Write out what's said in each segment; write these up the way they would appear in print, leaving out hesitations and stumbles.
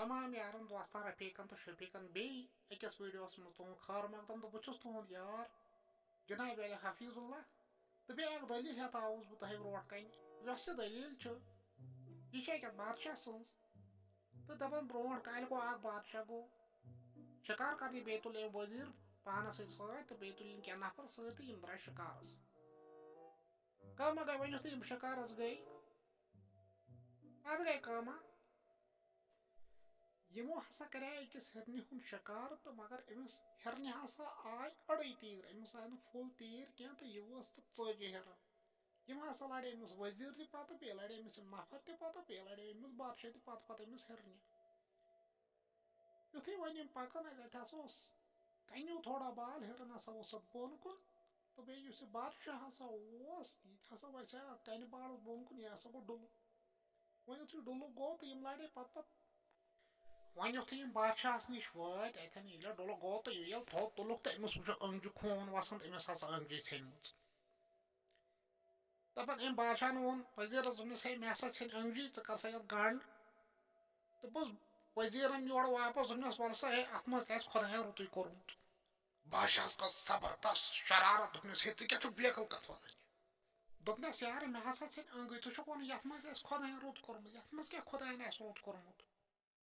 تمام یارن دوستان رفیقن تو شفیقن أکِس ویڈیوس منٛز تُہُنٛد خٲر مقدم تہٕ بہٕ چھُس تُہُنٛد یار جناب علی حفیظ اللہ تہٕ بیٚیہِ اکھ دٔلیٖل ہٮ۪تھ آوُس بہٕ تۄہہِ برونٛٹھ کَنہِ یۄس یہِ دٔلیٖل چھِ یہِ چھِ أکِس بادشاہ سٕنٛز تہٕ دَپان برونٛٹھ کالہِ گوٚو اکھ بادشاہ گوٚو شِکار کرنہِ بیٚیہِ تُل أمۍ ؤزیٖر پانس سۭتۍ تہٕ بیٚیہِ تُلِنۍ کینٛہہ نفر سۭتۍ تہٕ یِم درٛاے شِکارس کٲما گٔے وۄنۍ یُتھُے یِم شِکارس گٔے اَتھ گٔے کٲما یِمو ہسا کرے أکِس ہِرنہِ ہُنٛد شِکار تہٕ مگر أمِس ہِرنہِ ہسا آے أڑٕے تیٖر أمِس آے نہٕ فُل تیٖر کینٛہہ تہٕ یہِ ؤژھ تہٕ ژوجہِ ہِرن یِم ہسا لڑے أمِس ؤزیٖر تہِ پتہٕ بیٚیہِ لڑے أمِس یِم نفر تہِ پتہٕ بیٚیہِ لڑے أمِس بادشاہ تہِ پتہٕ أمِس ہِرنہِ یُتھُے وۄنۍ یِم پکان ٲسۍ اَتہِ ہسا اوس کَنیو تھوڑا بال ہِرن ہسا اوس اَتھ بۄن کُن تہٕ بیٚیہِ یُس یہِ بادشاہ ہسا اوس یہِ تہِ ہسا وسے اَتھ کَنہِ بالس بۄن کُن یہِ ہسا گوٚو ڈُلہٕ وۄنۍ یُتھُے ڈُلہٕ گوٚو تہٕ یِم لڑے پتہٕ وۄنۍ یُتھُے یِم بادشاہس نِش وٲتۍ اَتٮ۪ن ییٚلہِ ڈُلہٕ گوٚو تہٕ ییٚلہِ تھوٚد تُلُکھ تہٕ أمِس وٕچھُکھ أنٛگجہِ خوٗن وسان تہٕ أمِس ہسا أنٛگجہِ ژھیٚنمٕژ دپان أمۍ بادشاہن ووٚن ؤزیٖرس دوٚپنس ہے مےٚ ہسا ژھیٚنۍ أنٛگجہِ ژٕ کر سا یتھ گنٛڈ دوٚپُس ؤزیٖرن یورٕ واپس دوٚپنس وَل سا ہے اتھ منٛز تہِ آسہِ خۄداین رُتُے کوٚرمُت بادشاہس کھٔژ زبردست شرارت دوٚپنس ہے ژٕ کیٛاہ چھُکھ بیقٕل کتھ ونان دوٚپنس یارٕ مےٚ ہسا ژھیٚنۍ أنٛگٕج ژٕ چھُکھ ونان یتھ منٛز آسہِ خۄداین رُت کوٚرمُت یتھ منٛز کیٛاہ خۄداین آسہِ رُت کوٚرمُت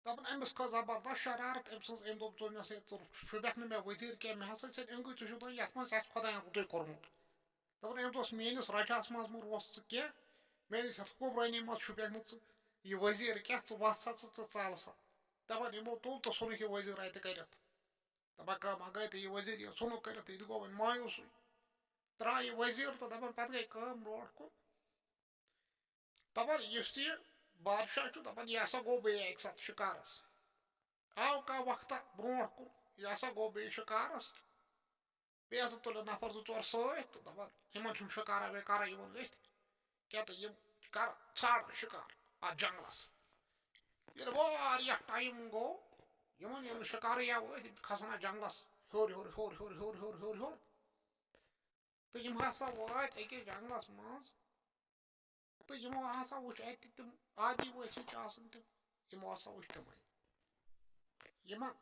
دپان أمِس کھٔژ زبردست شرارت أمۍ سٕنٛز أمۍ دوٚپ دوٚپنس ہے ژٕ شوٗبکھ نہٕ مےٚ ؤزیٖر کینٛہہ مےٚ ہسا ژھیٚنۍ أنٛگٕج ژٕ چھُکھ دپان یتھ منٛز آسہِ خۄداین رُتُے کوٚرمُت دپان أمۍ دوٚپُس میٲنِس رجاہس منٛز مہ روز ژٕ کینٛہہ میٲنِس یتھ حُکمرٲنی منٛز چھُپکھ نہٕ ژٕ یہِ ؤزیٖر کینٛہہ ژٕ وَس سا ژٕ ژَل سا دپان یِمو تُل تہٕ ژھُنُکھ یہِ ؤزیٖر اَتہِ کٔرِتھ دپان کٲما گٔے تہٕ یہِ ؤزیٖر ییٚلہِ ژھُنُکھ کٔرِتھ یہِ تہِ گوٚو وۄنۍ مایوٗسٕے درٛاو یہِ ؤزیٖر تہٕ دپان پتہٕ گٔے کٲم برونٛٹھ کُن دپان یُس یہِ بادشاہ چھُ دپان یہِ ہسا گوٚو بیٚیہِ اکہِ ساتہٕ شِکارس آو کانٛہہ وقتہ برونٛٹھ کُن یہِ ہسا گوٚو بیٚیہِ شِکارس تہٕ بیٚیہِ ہسا تُلن نفر زٕ ژور سۭتۍ تہٕ دپان یِمن چھُنہٕ شِکارا وِکارا یِوان أتھۍ کینٛہہ تہٕ یِم کر ژھانڈ شِکار اتھ جنگلس ییٚلہِ واریاہ ٹایم گوٚو یِمن ییٚلہِ نہٕ شِکارٕے آو أتھۍ یِم کھسان اتھ جنگلس ہیوٚر ہیوٚر ہیوٚر ہیوٚر ہیوٚر ہیوٚر ہیوٚر ہیوٚر تہٕ یِم ہسا وٲتۍ أکِس جنگلس منٛز تہٕ یِمو ہسا وٕچھ اَتہِ تِم آدی وٲسی چھِ آسان تِم یِمو ہسا وٕچھ تِمے یِمن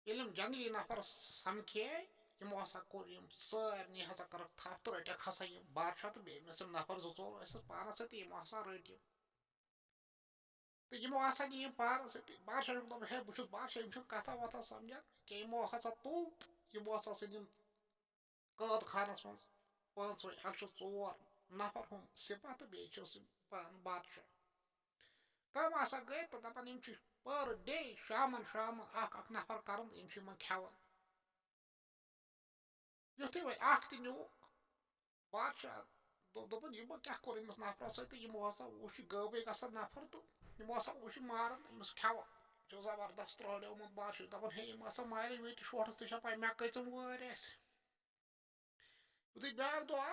ییٚلہِ یِم جنگلی نفر سمکھے یِمو ہسا کوٚر یِم سارنٕے ہسا کٔرٕکھ تھپھ تہٕ رٔٹِکھ ہسا یِم بادشاہ تہٕ بیٚیہِ أمِس یِم نفر زٕ ژور ٲسِس پانس سۭتۍ یِمو ہسا رٔٹۍ یِم تہٕ یِمو ہسا نی یِم پانس سۭتۍ بادشاہ چھُکھ دپان ہے بہٕ چھُس بادشاہ یِم چھِنہٕ کتھا وتھا سمجان کینٛہہ یِمو ہسا تُل یِمو ہسا ژھٕنۍ یِم قٲد خانس منٛز پانٛژوے اکھ چھُ ژور نفر ہُم سِپاہ تہٕ بیٚیہِ چھُس یِم پانہٕ بادشاہ کٲم ہسا گٔے تہٕ دپان یِم چھِ پٔر ڈے شامن شامن اکھ اکھ نفر کران تہٕ یِم چھِ یِمن کھٮ۪وان یُتھُے وۄنۍ اکھ تہِ نیوٗکھ بادشاہ دوٚپُن یِمو کیٛاہ کوٚر أمِس نفرس سۭتۍ تہٕ یِمو ہسا وٕچھ یہِ غٲبٕے گژھان نفر تہٕ یِمو ہسا وٕچھ یہِ ماران تہٕ أمِس کھٮ۪وان چھُ زبردست ترٛوڈیومُت بادشاہ دپان ہے یِم ہسا مارن مےٚ تہِ شوٹھس تہِ چھا پاے مےٚ کۭژم وٲرۍ آسہِ یُتھُے بیٛاکھ دۄہ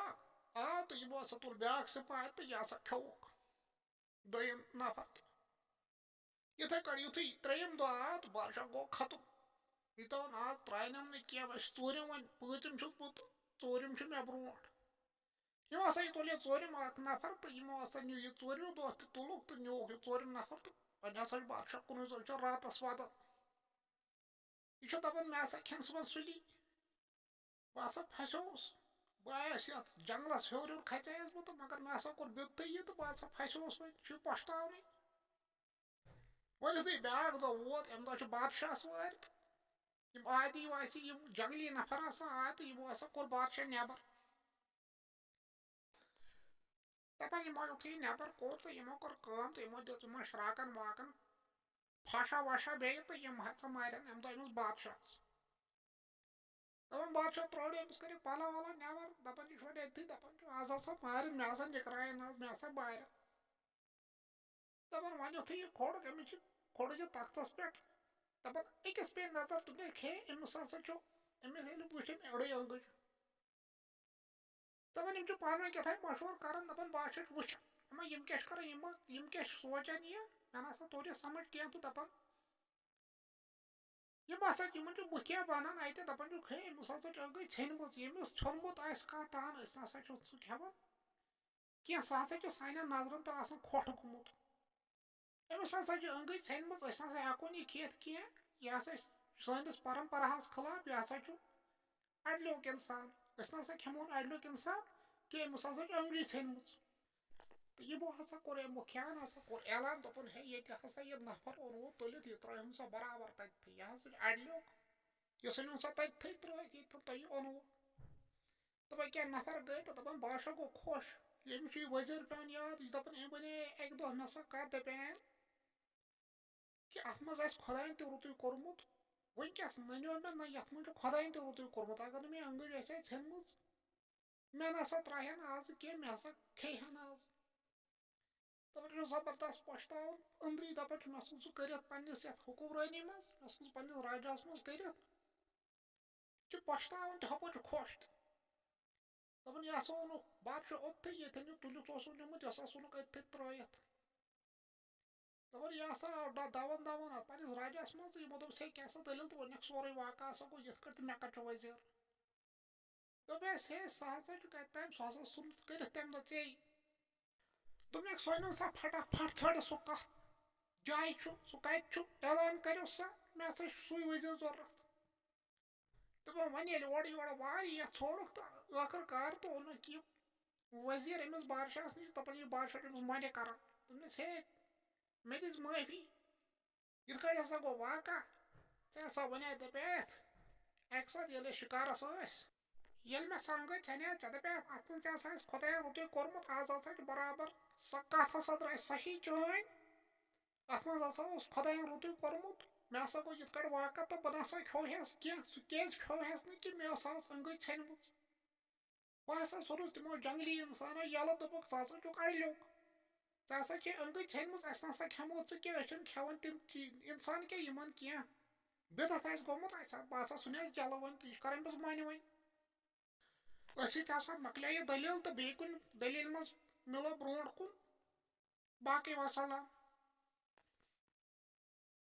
آو تہٕ یِمو ہسا تُل بیٛاکھ سِپاہ تہٕ یہِ ہسا کھیوٚوُکھ دوٚیِم نفر تہِ یِتھے کٔنۍ یُتھُے ترٛیٚیِم دۄہ آو تہٕ بادشاہ گوٚو ختم یہِ دپان آز ترٛاینم نہٕ کینٛہہ وۄنۍ چھُ ژوٗرِم وۄنۍ پٲنٛژِم چھُس بہٕ تہٕ ژوٗرِم چھُ مےٚ برونٛٹھ یِم ہسا یہِ تُل یہِ ژوٗرِم اکھ نفر تہٕ یِمو ہسا نیوٗ یہِ ژوٗرمہِ دۄہ تہِ تُلُکھ تہٕ نیوٗکھ یہِ ژوٗرِم نفر تہٕ وۄنۍ ہسا چھُ بادشاہ کُنُے زوٚن چھُ راتس ودان یہِ چھُ دپان مےٚ ہسا کھٮ۪ن صُبحن سُلی بہٕ ہسا پھسیووُس بہٕ آیس یتھ جنگلس ہیوٚر ہیوٚر کھژییس بہٕ تہٕ مگر مےٚ ہسا کوٚر بِدتھٕے یہِ تہٕ بہٕ ہسا پھسیووُس وۄنۍ چھُ پشتاونٕے وۄنۍ یُتھُے بیٛاکھ دۄہ ووت اَمہِ دۄہ چھِ بادشاہس وٲرۍ تہٕ یِم آدی واسی یِم جنگلی نفر ہسا آے تہٕ یِمو ہسا کوٚر بادشاہ نٮ۪بر دپان یِمو یُتھُے نٮ۪بر کوٚر تہٕ یِمو کٔر کٲم تہٕ یِمو دیُت یِمن شراکن واکن پھاشا واشا بیٚیہِ تہٕ یِم ہسا مارن اَمہِ دۄہ أمِس بادشاہس دپان بادشاہ ترٛوڈے أمِس کٔرِکھ پلو ولو نٮ۪بر دپان یہِ چھُ وۄنۍ أتھی دپان چھُ آز ہسا مارن مےٚ ہسا نِکرایَن آز مےٚ ہسا بارن دپان وۄنۍ یُتھُے یہِ کھوٚڑ أمِس چھِ کھوٚڑُکھ یہِ تختس پٮ۪ٹھ دپان أکِس پیٚیہِ نظر دوٚپنکھ ہے أمِس ہسا چھُ أمِس ییٚلہِ وٕچھ أمۍ أڑٕے أنٛگٕج دپان یِم چھِ پانہٕ ؤنۍ کیٛاہ تھام مشور کران دپان بادشاہ چھُ وٕچھان اما یِم کیٛاہ چھِ کران یِم کیٛاہ چھِ سونٛچان یہِ مےٚ نسا توٚر یہِ سمجھ کینٛہہ تہٕ دپان یِم ہسا یِمن چھُ مُکھیا بنان اَتہِ دپان چھُکھ ہے أمِس ہسا چھِ أنٛگٕج ژھیٚنمٕژ ییٚمِس ژھیوٚنمُت آسہِ کانٛہہ تان أسۍ نسا چھُ سُہ کھٮ۪وان کینٛہہ سُہ ہسا چھُ سانٮ۪ن نظرن تل آسان کھوٹہٕ گوٚمُت أمس ہسا چھِ أنگٕج ژھیٚنمٕژ أسۍ نسا ہٮ۪کون یہِ کھٮ۪تھ کینٛہہ یہِ ہسا چھِ سٲنِس پرمپراہس خٕلاف یہِ ہسا چھُ اَڈلیوک اِنسان أسۍ نسا کھٮ۪مون اَڈلیوک اِنسان کینٛہہ أمِس ہسا چھِ أنگٕج ژھیٚنمٕژ تہٕ یِمو ہسا کوٚر اَمہِ مُکھیاہن ہسا کوٚر اعلان دوٚپُن ہے ییٚتہِ ہسا یہِ نفر اوٚنوُ تُلِتھ یہِ ترٛٲیہُن سا برابر تٔتتھٕے یہِ ہسا چھُ اَڈلیوک یہِ ژھٕنِہُن سا تٔتتھٕے ترٛٲیِتھ ییٚتٮ۪ن تۄہہِ یہِ اوٚنوُ دَپان کینٛہہ نفر گٔے تہٕ دَپان بادشاہ گوٚو خۄش ییٚمِس چھُ یہِ وزیٖر پیوان یاد یہِ چھُ دَپان أمۍ وَنے اَکہِ دۄہ مےٚ سا کَتھ دَپیٛاے کہِ اَتھ منٛز آسہِ خۄدایَن تہِ رُتُے کوٚرمُت وٕنکٮ۪س نَنیو مےٚ نہ یَتھ منٛز چھُ خۄدایَن تہِ رُتُے کوٚرمُت اگر نہٕ مےٚ أنگٕج آسہِ ہے ژھٮ۪نمٕژ مےٚ نسا ترٛایہِ ہن آزٕ کینٛہہ مےٚ ہسا کھیٚیہِ ہن آز دَپان چھُ زبردست پۄشتاوُن أنٛدری دَپان چھُ مےٚ ژھُن سُہ کٔرِتھ پنٛنِس یَتھ حُکُمرٲنی منٛز مےٚ ژھُن پنٛنِس راجاہَس منٛز کٔرِتھ چھُ پۄشتاوُن تہِ ہُپٲرۍ چھُ خۄش تہِ دَپان یہِ ہسا اوٚنُکھ بادشاہ اوٚتتھٕے ییٚتٮ۪ن یہِ تُلِتھ اوسُن نِمُت یہِ ہسا ژھُنُکھ أتتھٕے ترٛٲیِتھ دَپان یہِ ہسا آو دَوان دَوان اَتھ پنٛنِس راجاہَس منٛز تہٕ یِمو دوٚپُس ہے کیٛاہ سا دٔلیٖل تہٕ ووٚنُکھ سورُے واقعہ ہسا گوٚو یِتھ کٲٹھۍ تہٕ مےٚ کَتہِ چھُ ؤزیٖر دوٚپیس ہے سُہ ہسا چھُ کَتہِ تام سُہ ہسا ژھُنُتھ کٔرِتھ تَمہِ دۄہ ژےٚ دوٚپنَکھ ژھٲنِو سا فٹافٹ ژھٲنڈ سُہ کَتھ جایہِ چھُ سُہ کَتہِ چھُ اعلان کٔرِو سا مےٚ ہسا چھُ سُے ؤزیٖر ضوٚرتھ دَپان وۄنۍ ییٚلہِ اورٕ یورٕ واریاہ ژھونٛڈُکھ تہٕ ٲخٕر کار تہٕ اوٚنُکھ یہِ ؤزیٖر أمِس بادشاہَس نِش دَپان یہِ بادشاہ چھُ أمِس مۄنہِ کران دوٚپنَس ہے مےٚ دِژ معٲفی یِتھ کٲٹھۍ ہسا گوٚو واقعہ ژےٚ ہسا وَنے دَپییَتھ اَکہِ ساتہٕ ییٚلہِ أسۍ شِکارَس ٲسۍ ییٚلہِ مےٚ سۄ أنگٕج ژھٮ۪نے ژےٚ دَپییَتھ اَتھ منٛز تہِ ہسا آسہِ خۄدایَن رُتُے کوٚرمُت آز ہسا چھُ برابر سۄ کَتھ ہسا درٛاے صحیح چٲنۍ اَتھ منٛز ہسا اوس خۄدایَن رُتُے کوٚرمُت مےٚ ہسا گوٚو یِتھ کٲٹھۍ واقعہ تہٕ بہٕ نسا کھیوٚوہَس کینٛہہ سُہ کیازِ کھیوٚوہَس نہٕ کہِ مےٚ ہسا ٲس أنگٕج ژھٮ۪نمٕژ بہٕ ہسا ژھٕنُس تِمو جنٛگلی اِنسانو یَلہٕ دوٚپُکھ ژٕ ہسا چھُکھ اَڈلیوک ژےٚ ہسا چھے أنگٕج ژھٮ۪نمٕژ اَسہِ نسا کھٮ۪مو ژٕ کینٛہہ أسۍ چھِنہٕ کھٮ۪وان تِم اِنسان کینٛہہ یِمن کینٛہہ بِدعت آسہِ گوٚمُت بہٕ ہسا ژھٕنیس جَلہٕ وۄنۍ تہٕ یہِ چھُ کران أمِس مۄنہِ وۄنۍ أتھۍ سۭتۍ ہسا مۄکلے یہِ دٔلیٖل تہٕ بیٚیہِ کُنہِ دٔلیٖل منٛز مِلو برونٛٹھ کُن باقٕے وَسلام